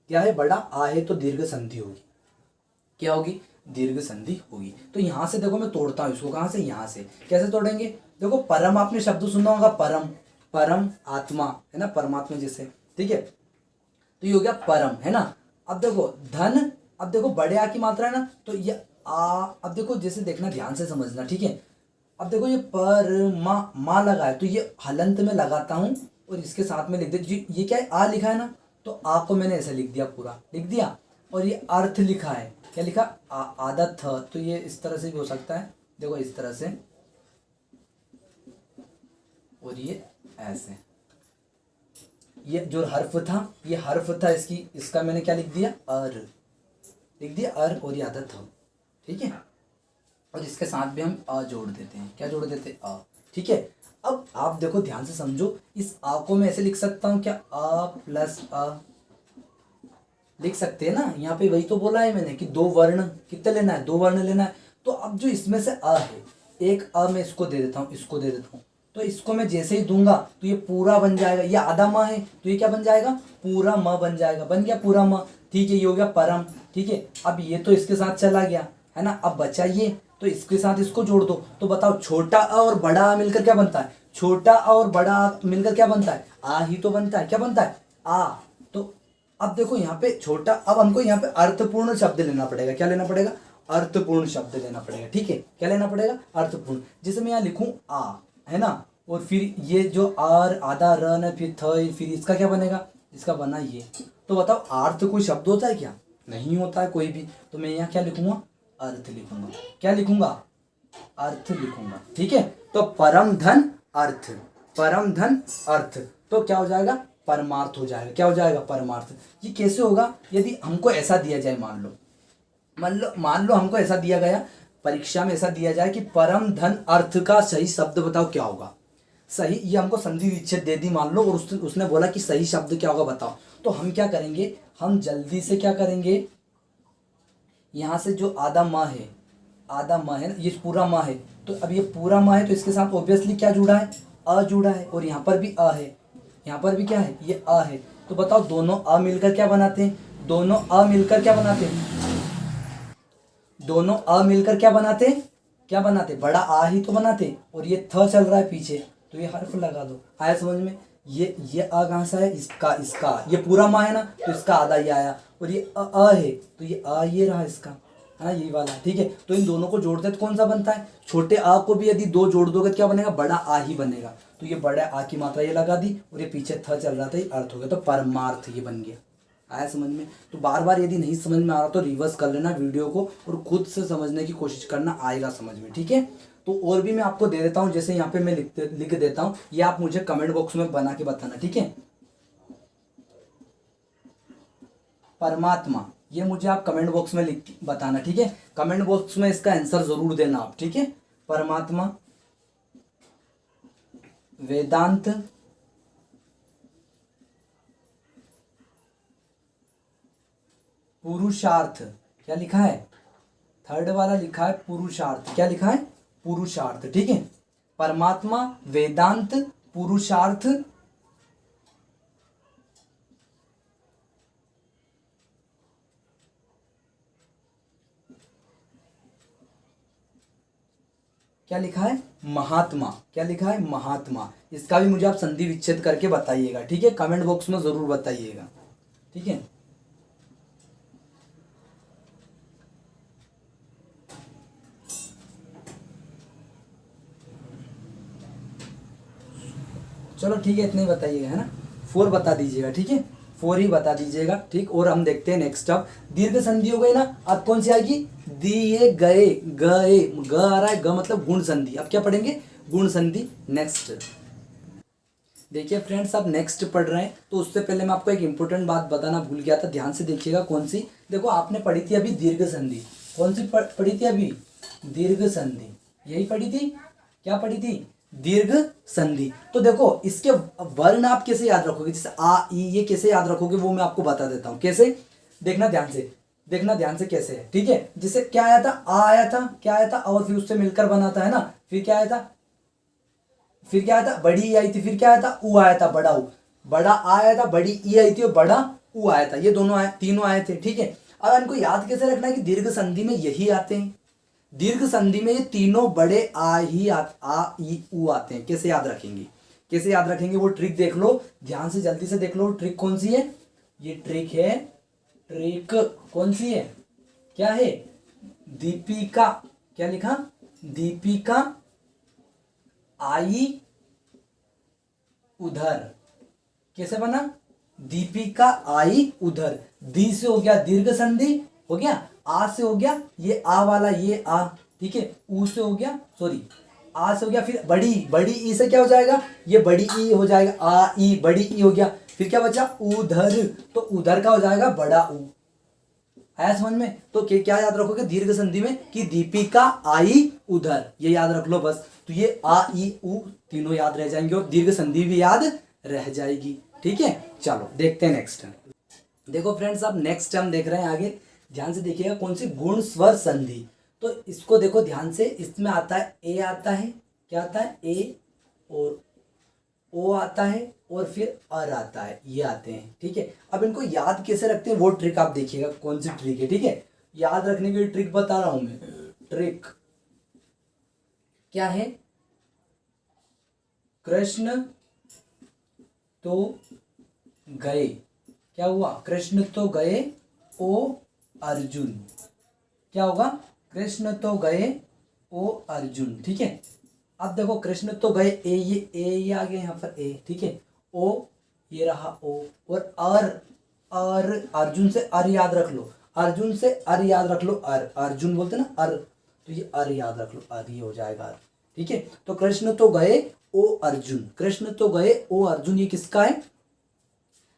क्या है, बड़ा आ है, तो दीर्घ संधि होगी, क्या होगी, दीर्घ संधि होगी। तो यहाँ से देखो मैं तोड़ता हूँ इसको, कहाँ से, यहाँ से, कैसे तोड़ेंगे, देखो परम आपने शब्द सुना होगा, परम, परम आत्मा, है ना, परमात्मा जैसे, ठीक है। तो ये हो गया परम, है ना। अब देखो धन, अब देखो बड़े आ की मात्रा है ना, तो ये आ, अब देखो जैसे देखना, ध्यान से समझना, ठीक है। अब देखो ये पर मा लगा है, तो ये हलंत में लगाता हूँ और इसके साथ में लिख दे, ये क्या है, आ लिखा है ना, तो आ को मैंने ऐसे लिख दिया, पूरा लिख दिया। और ये अर्थ लिखा है, क्या लिखा, आदत था, तो ये इस तरह से भी हो सकता है, देखो इस तरह से, और ये ऐसे, ये जो हर्फ था, ये हर्फ था, इसका मैंने क्या लिख दिया, अर लिख दिया, अर, और ये आदत था, ठीक है। और इसके साथ भी हम अ जोड़ देते हैं, क्या जोड़ देते हैं, अ, ठीक है। अब आप देखो ध्यान से समझो, इस आ को मैं ऐसे लिख सकता हूँ क्या, अ प्लस अ, लिख सकते हैं ना, यहाँ पे वही तो बोला है मैंने कि दो वर्ण कितने लेना है, दो वर्ण लेना है। तो अब जो इसमें से अ है, एक अ मैं इसको दे देता हूँ, इसको दे देता हूँ, तो इसको मैं जैसे ही दूंगा तो ये पूरा बन जाएगा, ये आधा म है तो ये क्या बन जाएगा, पूरा म बन जाएगा, बन गया पूरा म। ठीक है, ये हो गया परम। ठीक है, अब ये तो इसके साथ चला गया है ना, अब बचा ये, तो इसके साथ इसको जोड़ दो। तो बताओ छोटा अ और बड़ा आ मिलकर क्या बनता है, छोटा अ और बड़ा आ मिलकर क्या बनता है, आ ही तो बनता है। क्या बनता है, आ। तो अब देखो यहाँ पे छोटा, अब हमको यहाँ पे अर्थपूर्ण शब्द लेना पड़ेगा। क्या लेना पड़ेगा, अर्थपूर्ण शब्द लेना पड़ेगा। ठीक है, क्या लेना पड़ेगा, अर्थपूर्ण। जैसे मैं यहाँ लिखूं आ, है ना, और फिर ये जो आर आधा रन है, फिर थ, फिर इसका क्या बनेगा, इसका बना ये। तो बताओ अर्थ कोई शब्द होता है क्या, नहीं होता है कोई भी। तो मैं यहाँ क्या लिखूंगा, अर्थ लिखूंगा। क्या लिखूंगा, अर्थ लिखूंगा। ठीक है, तो परम धन अर्थ, परम धन अर्थ, तो क्या हो जाएगा, परमार्थ हो जाएगा। क्या हो जाएगा, परमार्थ। ये कैसे होगा, यदि हमको ऐसा दिया जाए, मान लो हमको ऐसा दिया गया, परीक्षा में ऐसा दिया जाए कि परम धन अर्थ का सही शब्द बताओ क्या होगा। सही, ये हमको संधि विच्छेद दे दी मान लो, और उसने बोला कि सही शब्द क्या होगा बताओ। तो हम क्या करेंगे, हम जल्दी से क्या करेंगे, यहाँ से जो आधा माह है, आधा माह है ना, ये पूरा माह है, तो अब ये पूरा माह है तो इसके साथ ऑब्वियसली क्या जुड़ा है, अ जुड़ा है, और यहाँ पर भी अ है, यहाँ पर भी क्या है, ये अ है। तो बताओ दोनों अ मिलकर क्या बनाते हैं, दोनों अ मिलकर क्या बनाते हैं, दोनों अ मिलकर क्या बनाते, क्या बनाते, बड़ा आ ही तो बनाते। और ये थ चल रहा है पीछे, तो ये हर्फ लगा दो। आया समझ में, ये अ कहाँ से है, इसका ये पूरा मा है ना, तो इसका आधा ही आया, और ये अ है तो ये अ ये रहा इसका, है ना, यही वाला। ठीक है, तो इन दोनों को जोड़ते तो कौन सा बनता है, छोटे आ को भी यदि दो जोड़ दोगे तो क्या बनेगा, बड़ा आ ही बनेगा। तो ये बड़ा आ की मात्रा ये लगा दी, और ये पीछे थ चल रहा था, ये अर्थ हो गया, तो परमार्थ ये बन गया। आया समझ में। तो बार बार यदि नहीं समझ में आ रहा तो रिवर्स कर लेना वीडियो को, और खुद से समझने की कोशिश करना, आएगा समझ में। ठीक है, तो और भी मैं आपको दे देता हूँ, जैसे यहाँ पे मैं लिख देता हूँ, ये आप मुझे कमेंट बॉक्स में बना के बताना। ठीक है, परमात्मा, ये मुझे आप कमेंट बॉक्स में लिख बताना। ठीक है, कमेंट बॉक्स में इसका आंसर जरूर देना आप। ठीक है, परमात्मा, वेदांत, पुरुषार्थ। क्या लिखा है, थर्ड वाला लिखा है पुरुषार्थ। क्या लिखा है, पुरुषार्थ। ठीक है, परमात्मा, वेदांत, पुरुषार्थ, क्या लिखा है, महात्मा। क्या लिखा है, महात्मा। इसका भी मुझे आप संधि विच्छेद करके बताइएगा। ठीक है, कमेंट बॉक्स में जरूर बताइएगा। ठीक है, चलो ठीक है, इतने ही बताइएगा, है ना, 4 बता दीजिएगा। ठीक है, 4 ही बता दीजिएगा। ठीक, और हम देखते हैं नेक्स्ट। अब दीर्घ संधि हो गई ना, अब कौन सी आएगी, दिए गए, गए, ग आ रहा है, ग मतलब गुण संधि। अब क्या पढ़ेंगे, गुण संधि। नेक्स्ट देखिए फ्रेंड्स, अब नेक्स्ट पढ़ रहे हैं, तो उससे पहले मैं आपको एक इंपॉर्टेंट बात बताना भूल गया था, ध्यान से देखिएगा। कौन सी, देखो आपने पढ़ी थी अभी दीर्घ संधि। कौन सी पढ़ी थी अभी, दीर्घ संधि, यही पढ़ी थी। क्या पढ़ी थी, दीर्घ संधि। तो देखो इसके वर्ण आप कैसे याद रखोगे, जैसे आ ई, ये कैसे याद रखोगे वो मैं आपको बता देता हूँ। कैसे, देखना ध्यान से, देखना ध्यान से कैसे है। ठीक है, जैसे क्या आया था, आ आया था, क्या आया था, और फिर उससे मिलकर बनाता है ना, फिर क्या आया था, फिर क्या आया था, बड़ी ई आई थी, फिर क्या आया था, ऊ आया था, बड़ा ऊ, बड़ा आ आया था, बड़ी ई आई थी, और बड़ा ऊ आया था। ये दोनों आए, तीनों आए थे। ठीक है, अब इनको याद कैसे रखना है कि दीर्घ संधि में यही आते हैं, दीर्घ संधि में ये तीनों बड़े आ ही आ ई ऊ आते हैं। कैसे याद रखेंगे, कैसे याद रखेंगे वो ट्रिक देख लो ध्यान से, जल्दी से देख लो। ट्रिक कौन सी है, ये ट्रिक है, ट्रिक कौन सी है, क्या है, दीपिका। क्या लिखा, दीपिका आई उधर। कैसे बना, दीपिका आई उधर। दी से हो गया दीर्घ संधि, हो गया। आ से हो गया ये आ वाला, ये आ। ठीक है, ऊ से हो गया, सॉरी, आ से हो गया, फिर बड़ी, बड़ी ई से क्या हो जाएगा, ये बड़ी ई हो जाएगा, आ ई, बड़ी ई हो गया, फिर क्या बचा, उधर, तो उधर का हो जाएगा बड़ा ऊ। आया समझ में। तो क्या याद रखोगे दीर्घ संधि में, कि दीपिका आई उधर, ये याद रख लो बस। तो ये आ ई उ तीनों याद रह जाएंगे, और दीर्घ संधि भी याद रह जाएगी। ठीक है, चलो देखते हैं नेक्स्ट। देखो फ्रेंड्स, अब नेक्स्ट हम देख रहे हैं आगे, ध्यान से देखिएगा। कौन सी, गुण स्वर संधि। तो इसको देखो ध्यान से, इसमें आता है ए, आता है, क्या आता है, ए, और ओ आता है और फिर अर आता है, ये आते हैं। ठीक है, अब इनको याद कैसे रखते हैं वो ट्रिक आप देखिएगा, कौन सी ट्रिक है। ठीक है, याद रखने की ट्रिक बता रहा हूं मैं। ट्रिक क्या है? कृष्ण तो गए, क्या हुआ? कृष्ण तो गए ओ अर्जुन, क्या होगा? कृष्ण तो गए ओ अर्जुन। ठीक है, अब देखो कृष्ण तो गए, ये आ गया यहाँ पर ए। ठीक है, ओ ये रहा ओ, और अर अर्जुन से अर याद रख लो, अर्जुन से अर याद रख लो, अर अर्जुन बोलते ना अर, तो ये अर याद रख लो, अर ये हो जाएगा अर। ठीक है, तो कृष्ण तो गए ओ अर्जुन, कृष्ण तो गए ओ अर्जुन, ये किसका है?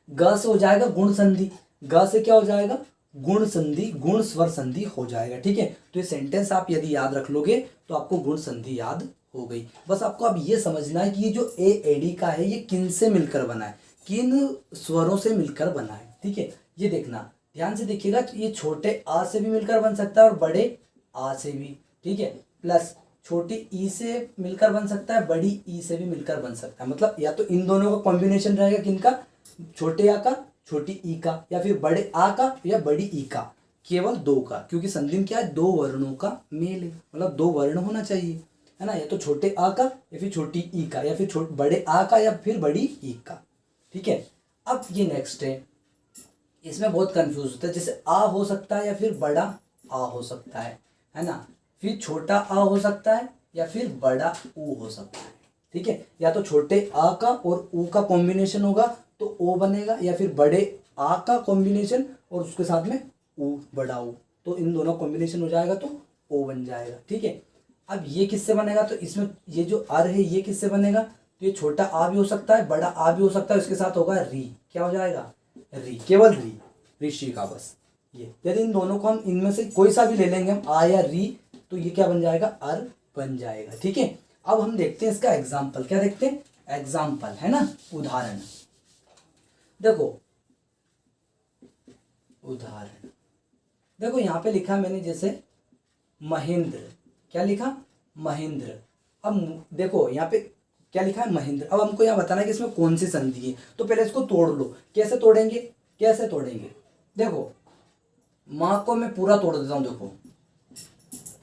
ग से हो जाएगा गुण संधि, ग से क्या हो जाएगा? गुण संधि, गुण स्वर संधि हो जाएगा। ठीक है, तो ये सेंटेंस आप यदि याद रख लोगे तो आपको गुण संधि याद हो गई। बस आपको अब ये समझना है कि ये जो ए एडी का है ये किन से मिलकर बना है, किन स्वरों से मिलकर बना है। ठीक है, ये देखना ध्यान से देखिएगा कि ये छोटे आ से भी मिलकर बन सकता है और बड़े आ से भी। ठीक है, प्लस छोटी ई से मिलकर बन सकता है, बड़ी ई से भी मिलकर बन सकता है। मतलब या तो इन दोनों का कॉम्बिनेशन रहेगा, किनका? छोटे आ का छोटी ई का, या फिर बड़े आ का या बड़ी ई का, केवल दो का, क्योंकि संधि क्या है? दो वर्णों का मेल है, मतलब दो वर्ण होना चाहिए, है ना? या तो छोटे आ का या फिर छोटी ई का, या फिर बड़े आ का या फिर बड़ी ई का। ठीक है, अब ये नेक्स्ट है, इसमें बहुत कंफ्यूज होता है, जैसे आ हो सकता है या फिर बड़ा आ हो सकता है ना? फिर छोटा आ हो सकता है या फिर बड़ा ऊ हो सकता है। ठीक है, या तो छोटे आ का और ऊ का कॉम्बिनेशन होगा तो ओ बनेगा, या फिर बड़े आ का कॉम्बिनेशन और उसके साथ में ऊ, बड़ा ऊ, तो इन दोनों कॉम्बिनेशन हो जाएगा तो ओ बन जाएगा। ठीक है, अब ये किससे बनेगा? तो इसमें ये जो अर है ये किससे बनेगा? तो ये छोटा आ भी हो सकता है, बड़ा आ भी हो सकता है, उसके साथ होगा री, क्या हो जाएगा? री, केवल री, ऋषि का बस। ये यदि इन दोनों को हम इनमें से कोई सा भी ले लेंगे हम, आ या री, तो ये क्या बन जाएगा? अर बन जाएगा। ठीक है, अब हम देखते हैं इसका एग्जाम्पल, क्या देखते हैं? एग्जाम्पल, है ना, उदाहरण। देखो उदाहरण, देखो यहाँ पे लिखा मैंने जैसे महेंद्र, क्या लिखा? महेंद्र। अब देखो यहाँ पे क्या लिखा है? महेंद्र। अब हमको यहाँ बताना है कि इसमें कौन सी संधि है, तो पहले इसको तोड़ लो। कैसे तोड़ेंगे? कैसे तोड़ेंगे? देखो माँ को मैं पूरा तोड़ देता हूँ, देखो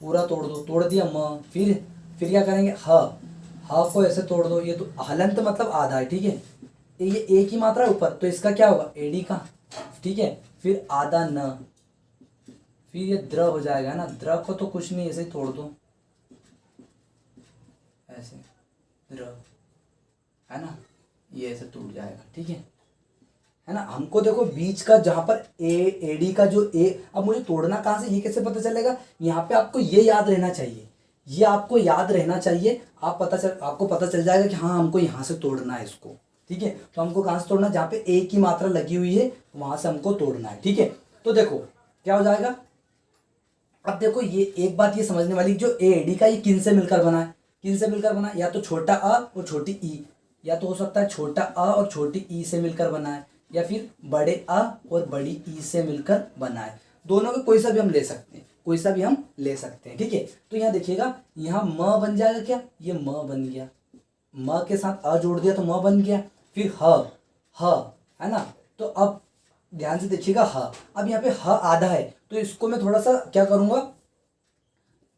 पूरा तोड़ दो, तोड़ दिया म, फिर क्या करेंगे? ह को ऐसे तोड़ दो, ये तो हलंत मतलब आधा है। ठीक है, ये एक ही मात्रा ऊपर, तो इसका क्या होगा? एडी का। ठीक है, फिर आधा न, फिर ये द्र हो जाएगा ना, द्र को तो कुछ नहीं, ऐसे ही तोड़ दो, ऐसे द्र, है ना, ये ऐसे टूट जाएगा। ठीक है ना? हमको देखो बीच का जहां पर एडी का जो ए, अब मुझे तोड़ना कहाँ से, ये कैसे पता चलेगा? यहाँ पे आपको ये याद रहना चाहिए, ये आपको याद रहना चाहिए, आपको पता चल जाएगा कि हाँ हमको यहाँ से तोड़ना है इसको। ठीक है, तो हमको कहाँ से तोड़ना है? जहाँ पे ए की मात्रा लगी हुई है वहां से हमको तोड़ना है। ठीक है, तो देखो क्या हो जाएगा। अब देखो ये एक बात ये समझने वाली, जो ए डी का ये किन से मिलकर बना है? किन से मिलकर बना है? या तो छोटा आ और छोटी ई, या तो हो सकता है छोटा आ और छोटी ई से मिलकर बना है, या फिर बड़े आ और बड़ी ई से मिलकर बना है। दोनों में कोई सा भी हम ले सकते हैं, कोई सा भी हम ले सकते हैं। ठीक है, तो यहाँ देखिएगा, यहाँ म बन जाएगा, क्या ये म बन गया, म के साथ अ जोड़ दिया तो म बन गया, फिर ह, है ना? तो अब ध्यान से देखिएगा, ह, अब यहाँ पे ह आधा है, तो इसको मैं थोड़ा सा क्या करूंगा,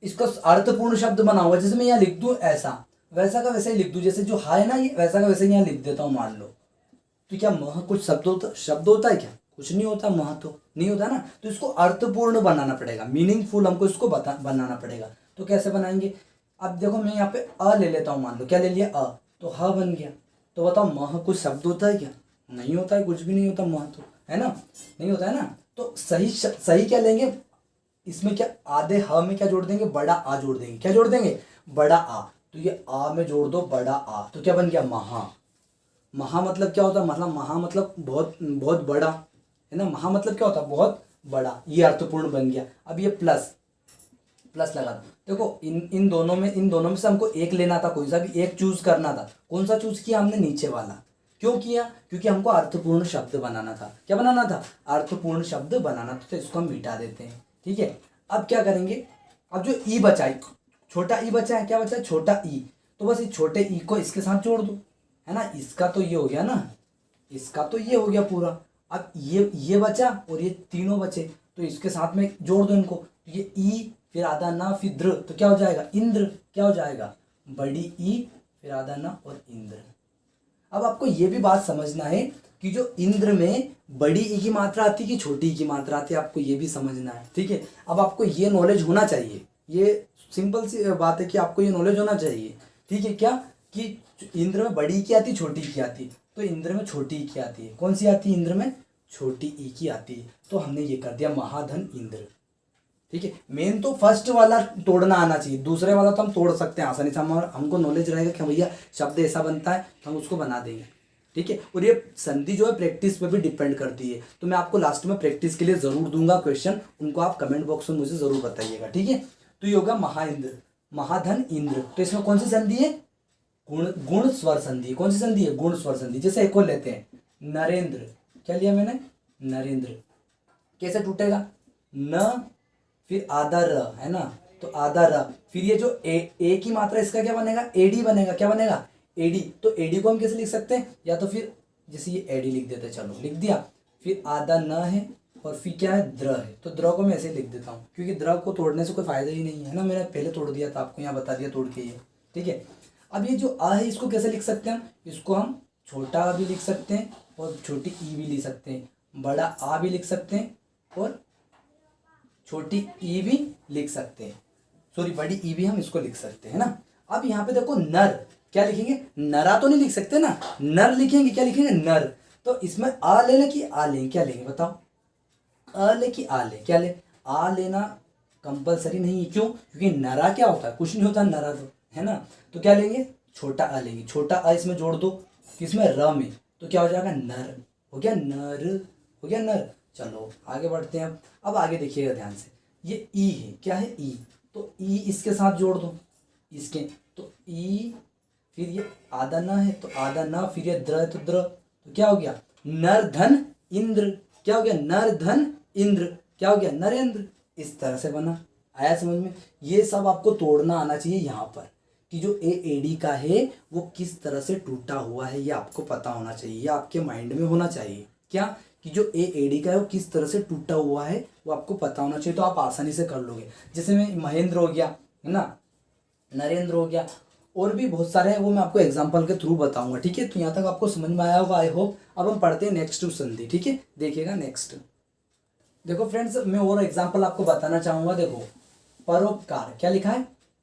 इसको अर्थपूर्ण शब्द बनाऊंगा। जैसे मैं यहाँ लिख दूं ऐसा, वैसा का वैसे ही लिख दूं, जैसे जो हा है ना ये, वैसा का वैसे ही यहाँ लिख देता हूँ, मान लो। तो क्या मह कुछ शब्द होता है क्या? कुछ नहीं होता, मह तो नहीं होता ना। तो इसको अर्थपूर्ण बनाना पड़ेगा, मीनिंगफुल हमको इसको बनाना पड़ेगा। तो कैसे बनाएंगे? अब देखो मैं यहाँ पे अ ले लेता हूँ, मान लो क्या ले लिया? अ, तो ह बन गया। तो बताओ मह कुछ शब्द होता है क्या? नहीं होता है, कुछ भी नहीं होता मह, तो है ना, नहीं होता है ना। तो सही क्या लेंगे इसमें? क्या आधे ह में क्या जोड़ देंगे? बड़ा आ जोड़ देंगे। क्या जोड़ देंगे? बड़ा आ। तो ये आ में जोड़ दो बड़ा आ, तो क्या बन गया? महा। महा मतलब क्या होता है? मतलब महा मतलब बहुत बहुत बड़ा, है ना। महा मतलब क्या होता है? बहुत बड़ा, ये अर्थपूर्ण बन गया। अब ये प्लस लगा दो। देखो इन दोनों में से हमको एक लेना था, कोई सा भी एक चूज करना था। कौन सा चूज किया हमने? नीचे वाला। क्यों किया? क्योंकि हमको अर्थपूर्ण शब्द बनाना था। क्या बनाना था? अर्थपूर्ण शब्द बनाना था। तो इसको हम मिटा देते हैं। ठीक है, अब क्या करेंगे? अब जो ई बचा है, छोटा ई बचा है, क्या बचा है? छोटा ई। तो बस इस छोटे ई को इसके साथ जोड़ दो, है ना। इसका तो ये हो गया ना, इसका तो ये हो गया पूरा। अब ये बचा और ये तीनों बचे, तो इसके साथ में जोड़ दो इनको। तो ये ई फिर आधा ना फिर द्र, तो क्या हो जाएगा इंद्र। क्या हो जाएगा, बड़ी ई फिर आधा ना और इंद्र। अब आपको ये भी बात समझना है कि जो इंद्र में बड़ी ई की मात्रा आती है कि छोटी ई की मात्रा आती है, आपको ये भी समझना है, ठीक है। अब आपको ये नॉलेज होना चाहिए, ये सिंपल सी बात है कि आपको ये नॉलेज होना चाहिए, ठीक है। क्या कि इंद्र में बड़ी ई की आती है, छोटी ई की आती है, तो इंद्र में छोटी ई की आती है। कौन सी आती है, इंद्र में छोटी ई की आती है। तो हमने ये कर दिया महाधन इंद्र, ठीक है। मेन तो फर्स्ट वाला तोड़ना आना चाहिए, दूसरे वाला तो हम तोड़ सकते हैं आसानी से, हमको नॉलेज रहेगा कि भैया शब्द ऐसा बनता है तो हम उसको बना देंगे, ठीक है। और ये संधि जो है प्रैक्टिस पे भी डिपेंड करती है, तो मैं आपको लास्ट में प्रैक्टिस के लिए जरूर दूंगा क्वेश्चन, उनको आप कमेंट बॉक्स में मुझे जरूर बताइएगा, ठीक है। तो ये होगा महाइंद्र, महाधन इंद्र। तो इसमें कौन सी संधि है, गुण स्वर संधि। कौन सी संधि है, गुण स्वर संधि। जैसे एक और लेते हैं नरेंद्र, क्या लिया मैंने, नरेंद्र। कैसे टूटेगा, न फिर आधा र, है ना, तो आधा र, फिर ये जो ए की मात्रा इसका क्या बनेगा, एडी बनेगा। क्या बनेगा, एडी। तो एडी को हम कैसे लिख सकते हैं, या तो फिर जैसे ये एडी लिख देते हैं, चलो लिख दिया। फिर आधा न है और फिर क्या है, द्र है। तो द्र को मैं ऐसे ही लिख देता हूँ, क्योंकि द्र को तोड़ने से कोई फायदा ही नहीं है ना, मैंने पहले तोड़ दिया था, आपको यहाँ बता दिया तोड़ के ये, ठीक है। अब ये जो आ है इसको कैसे लिख सकते हैं, इसको हम छोटा आ भी लिख सकते हैं और छोटी ई भी लिख सकते हैं, बड़ा आ भी लिख सकते हैं और छोटी ई भी लिख सकते हैं, सॉरी बड़ी ई भी हम इसको लिख सकते हैं ना। अब यहाँ पे देखो नर, क्या लिखेंगे, नरा तो नहीं लिख सकते ना, नर लिखेंगे। क्या लिखेंगे, नर। तो इसमें आ ले कि आ लें, क्या लेंगे बताओ, अ ले कि आ ले, क्या ले, आ लेना कंपलसरी नहीं है। क्यों, क्योंकि नरा क्या होता है, कुछ नहीं होता नरा तो, है ना। तो क्या लेंगे, छोटा आ लेंगे, छोटा आ इसमें जोड़ दो, किसमें, र में, तो क्या हो जाएगा, नर। हो गया नर, हो गया नर। चलो आगे बढ़ते हैं। अब आगे देखिएगा ध्यान से, ये ई है, क्या है, ई। तो ई इसके साथ जोड़ दो, इसके, तो ई, फिर ये आधा न है तो आधा न, फिर ये द्र है तो द्र, तो क्या हो गया, नर धन इंद्र। क्या हो गया, नर धन इंद्र। क्या हो गया, नरेंद्र। इस तरह से बना, आया समझ में। ये सब आपको तोड़ना आना चाहिए यहाँ पर, कि जो ए एडी का है वो किस तरह से टूटा हुआ है, ये आपको पता होना चाहिए, ये आपके माइंड में होना चाहिए। क्या, कि जो ए एडी का है वो किस तरह से टूटा हुआ है वो आपको पता होना चाहिए, तो आप आसानी से कर लोगे। जैसे में महेंद्र हो गया, है ना, नरेंद्र हो गया, और भी बहुत सारे हैं, वो मैं आपको एग्जाम्पल के थ्रू बताऊंगा, ठीक है। तो यहाँ तक आपको समझ में आया होगा आई होप। अब हम पढ़ते हैं नेक्स्ट संधि, ठीक है, देखिएगा नेक्स्ट। देखो फ्रेंड्स, मैं और एग्जाम्पल आपको बताना चाहूंगा। देखो परोपकार, क्या लिखा है,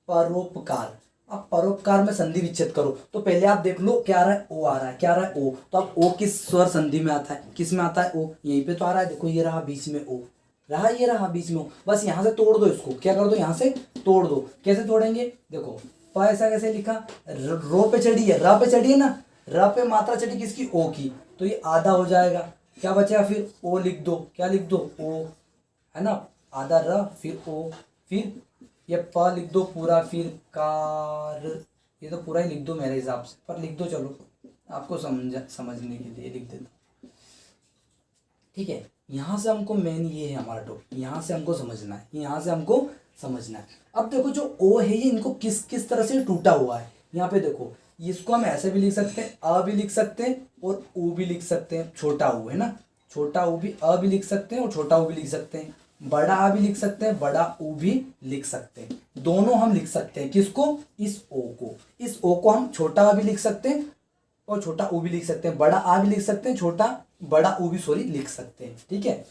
परोपकार। अब परोपकार में संधि विच्छेद करो, तो पहले आप देख लो क्या आ रहा है, ओ आ रहा है। क्या आ रहा है, ओ। तो अब ओ किस स्वर संधि में आता है, किस में आता है, ओ। यहीं पे तो आ रहा है, देखो ये रहा बीच में ओ, रहा ये रहा बीच में ओ। बस यहाँ से तोड़ दो इसको, क्या कर दो, यहाँ से तोड़ दो। कैसे तोड़ेंगे, देखो प ऐसा कैसे लिखा, रो पे चढ़ी है, रा पे चढ़ी है ना, रा पे मात्रा चढ़ी किसकी, ओ की, तो ये आधा हो जाएगा। क्या बचेगा, फिर ओ लिख दो, क्या लिख दो, ओ, है ना, आधा र, फिर ओ, फिर ये प लिख दो पूरा, फिर कार, ये तो पूरा ही लिख दो मेरे हिसाब से, पर लिख दो, चलो आपको समझने के लिए लिख देता हूँ, ठीक है। यहाँ से हमको मेन ये है हमारा टॉपिक, यहाँ से हमको समझना है, यहाँ से हमको समझना है। अब देखो जो ओ है ये इनको किस किस तरह से टूटा हुआ है, यहाँ पे देखो, इसको हम ऐसे भी लिख सकते हैं, अ भी लिख सकते हैं और ऊ भी लिख सकते हैं, छोटा ऊ, है ना, छोटा ऊ भी अ भी लिख सकते हैं और छोटा ऊ भी लिख सकते हैं, बड़ा आ भी लिख सकते हैं, बड़ा ऊ भी लिख सकते हैं, दोनों हम लिख सकते हैं। किसको, इस ओ को, इस ओ को हम छोटा आ भी लिख सकते हैं और छोटा ऊ भी लिख सकते हैं, बड़ा आ भी लिख सकते हैं, छोटा बड़ा ऊ भी सॉरी लिख सकते हैं, ठीक है।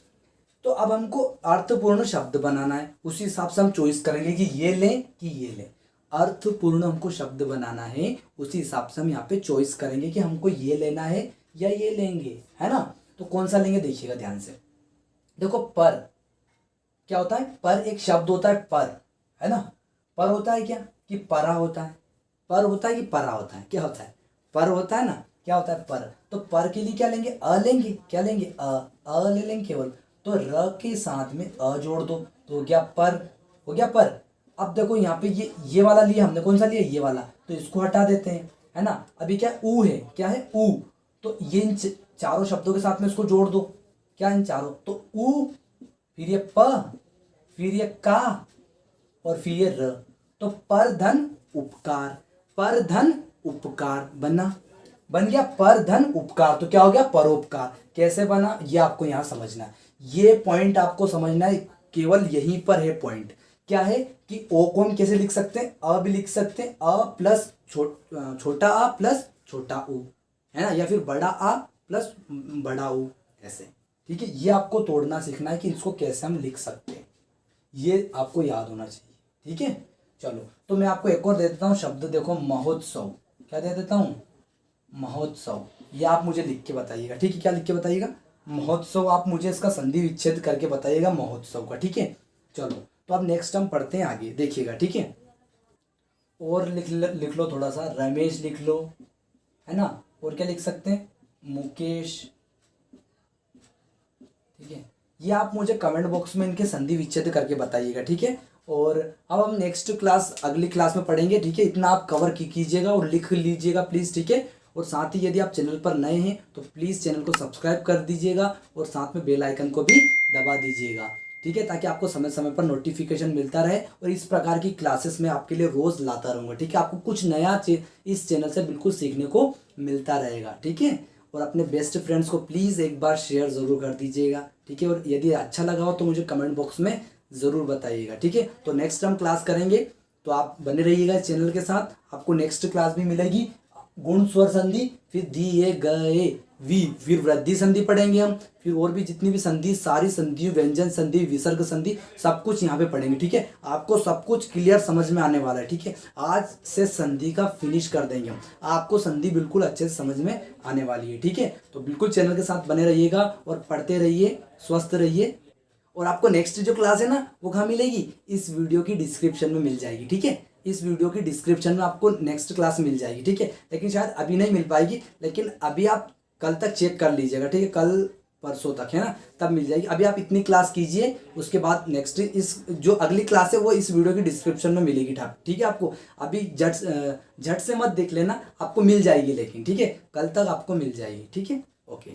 तो अब हमको अर्थपूर्ण शब्द बनाना है, उसी हिसाब से हम चॉइस करेंगे कि ये लें कि ये लें। अर्थपूर्ण हमको शब्द बनाना है, उसी हिसाब से हम यहाँ पे चॉइस करेंगे कि हमको ये लेना है या ये लेंगे, है ना। तो कौन सा लेंगे, देखिएगा ध्यान से। देखो पर क्या होता है, पर एक शब्द होता है, पर, है ना। पर होता है क्या, कि परा होता है, पर होता है कि परा होता है, क्या होता है, पर होता है ना, क्या होता है, पर। तो पर के लिए क्या लेंगे, अ लेंगे, क्या लेंगे, अ ले लेंगे केवल। तो र के साथ में अ जोड़ दो, तो हो गया पर, हो गया पर। अब देखो यहाँ पे ये वाला लिया हमने, कौन सा लिया, ये वाला, तो इसको हटा देते हैं, है ना। अभी क्या ऊ है, क्या है, ऊ। तो ये इन चारों शब्दों के साथ में इसको जोड़ दो, क्या, इन चारों, तो ऊ, फिर ये प, फिर ये का और फिर ये र, तो पर धन उपकार। पर धन उपकार बन गया पर धन उपकार, तो क्या हो गया परोपकार। कैसे बना ये आपको यहाँ समझना है, ये पॉइंट आपको समझना है, केवल यहीं पर है पॉइंट। क्या है कि ओ को हम कैसे लिख सकते हैं, अ भी लिख सकते हैं, अ प्लस छोटा आ प्लस छोटा ऊ, है ना, या फिर बड़ा आ प्लस बड़ा ऊ, ऐसे। ठीक है, ये आपको तोड़ना सीखना है कि इसको कैसे हम लिख सकते हैं, ये आपको याद होना चाहिए। ठीक है, चलो तो मैं आपको एक और दे देता हूँ शब्द, देखो महोत्सव। क्या दे देता हूँ, महोत्सव। ये आप मुझे लिख के बताइएगा। ठीक है, क्या लिख के बताइएगा, महोत्सव। आप मुझे इसका संधि विच्छेद करके बताइएगा महोत्सव का। ठीक है, चलो तो अब नेक्स्ट हम पढ़ते हैं आगे, देखिएगा। ठीक है, और लिख लो थोड़ा सा, रमेश लिख लो, है ना, और क्या लिख सकते हैं, मुकेश। ठीक है, ये आप मुझे कमेंट बॉक्स में इनके संधि विच्छेद करके बताइएगा। ठीक है, और अब हम नेक्स्ट क्लास अगली क्लास में पढ़ेंगे। ठीक है, इतना आप कवर कीजिएगा और लिख लीजिएगा प्लीज़। ठीक है, और साथ ही यदि आप चैनल पर नए हैं तो प्लीज़ चैनल को सब्सक्राइब कर दीजिएगा और साथ में बेल आइकन को भी दबा दीजिएगा। ठीक है, ताकि आपको समय समय पर नोटिफिकेशन मिलता रहे और इस प्रकार की क्लासेस में आपके लिए रोज़ लाता रहूँगा। ठीक है, आपको कुछ नया इस चैनल से बिल्कुल सीखने को मिलता रहेगा। ठीक है, और अपने बेस्ट फ्रेंड्स को प्लीज़ एक बार शेयर ज़रूर कर दीजिएगा। ठीक है, और यदि अच्छा लगा हो तो मुझे कमेंट बॉक्स में ज़रूर बताइएगा। ठीक है, तो नेक्स्ट हम क्लास करेंगे, तो आप बने रहिएगा इस चैनल के साथ। आपको नेक्स्ट क्लास भी मिलेगी, गुण स्वर संधि, फिर दिए गए वी, फिर वृद्धि संधि पढ़ेंगे हम, फिर और भी जितनी भी संधि, सारी संधि, व्यंजन संधि, विसर्ग संधि, सब कुछ यहाँ पे पढ़ेंगे। ठीक है, आपको सब कुछ क्लियर समझ में आने वाला है। ठीक है, आज से संधि का फिनिश कर देंगे हम, आपको संधि बिल्कुल अच्छे से समझ में आने वाली है। ठीक है, तो बिल्कुल चैनल के साथ बने रहिएगा और पढ़ते रहिए, स्वस्थ रहिए। और आपको नेक्स्ट जो क्लास है ना वो कहाँ मिलेगी, इस वीडियो की डिस्क्रिप्शन में मिल जाएगी। ठीक है, इस वीडियो की डिस्क्रिप्शन में आपको नेक्स्ट क्लास मिल जाएगी। ठीक है, लेकिन शायद अभी नहीं मिल पाएगी, लेकिन अभी आप कल तक चेक कर लीजिएगा। ठीक है, कल परसों तक, है ना, तब मिल जाएगी। अभी आप इतनी क्लास कीजिए, उसके बाद नेक्स्ट इस जो अगली क्लास है वो इस वीडियो की डिस्क्रिप्शन में मिलेगी। ठीक है, आपको अभी झट से मत देख लेना, आपको मिल जाएगी, लेकिन ठीक है कल तक आपको मिल जाएगी। ठीक है, ओके।